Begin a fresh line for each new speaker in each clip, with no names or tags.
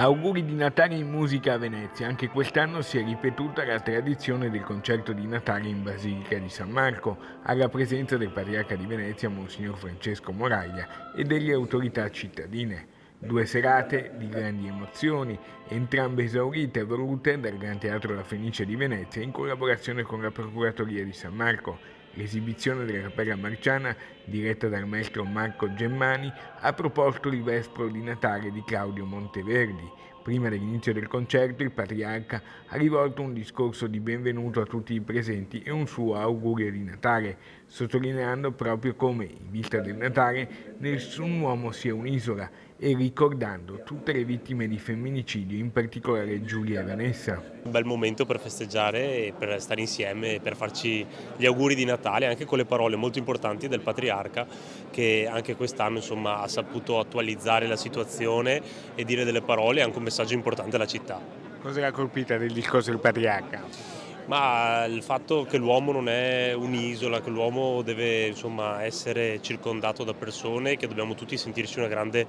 Auguri di Natale in musica a Venezia. Anche quest'anno si è ripetuta la tradizione del concerto di Natale in Basilica di San Marco, alla presenza del Patriarca di Venezia, Monsignor Francesco Moraglia, e delle autorità cittadine. 2 serate di grandi emozioni, entrambe esaurite e volute dal Gran Teatro La Fenice di Venezia in collaborazione con la Procuratoria di San Marco. L'esibizione della Cappella Marciana, diretta dal maestro Marco Gemmani, ha proposto il Vespro di Natale di Claudio Monteverdi. Prima dell'inizio del concerto il Patriarca ha rivolto un discorso di benvenuto a tutti i presenti e un suo augurio di Natale, sottolineando proprio come, in vista del Natale, nessun uomo sia un'isola e ricordando tutte le vittime di femminicidio, in particolare Giulia e Vanessa.
Un bel momento per festeggiare e per stare insieme e per farci gli auguri di Natale, anche con le parole molto importanti del Patriarca, che anche quest'anno insomma ha saputo attualizzare la situazione e dire delle parole e anche un messaggio importante alla città.
Cosa l'ha colpita del discorso del Patriarca?
Ma il fatto che l'uomo non è un'isola, che l'uomo deve insomma essere circondato da persone, che dobbiamo tutti sentirci una grande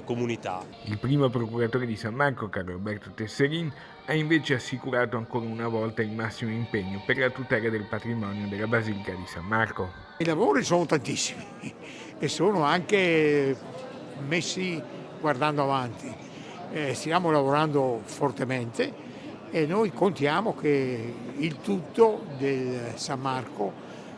comunità.
Il primo procuratore di San Marco, Carlo Alberto Tesserin, ha invece assicurato ancora una volta il massimo impegno per la tutela del patrimonio della Basilica di San Marco.
I lavori sono tantissimi e sono anche messi guardando avanti. Stiamo lavorando fortemente e noi contiamo che il tutto del San Marco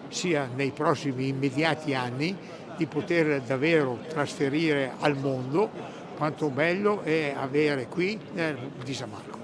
sia nei prossimi immediati anni di poter davvero trasferire al mondo quanto bello è avere qui di San Marco.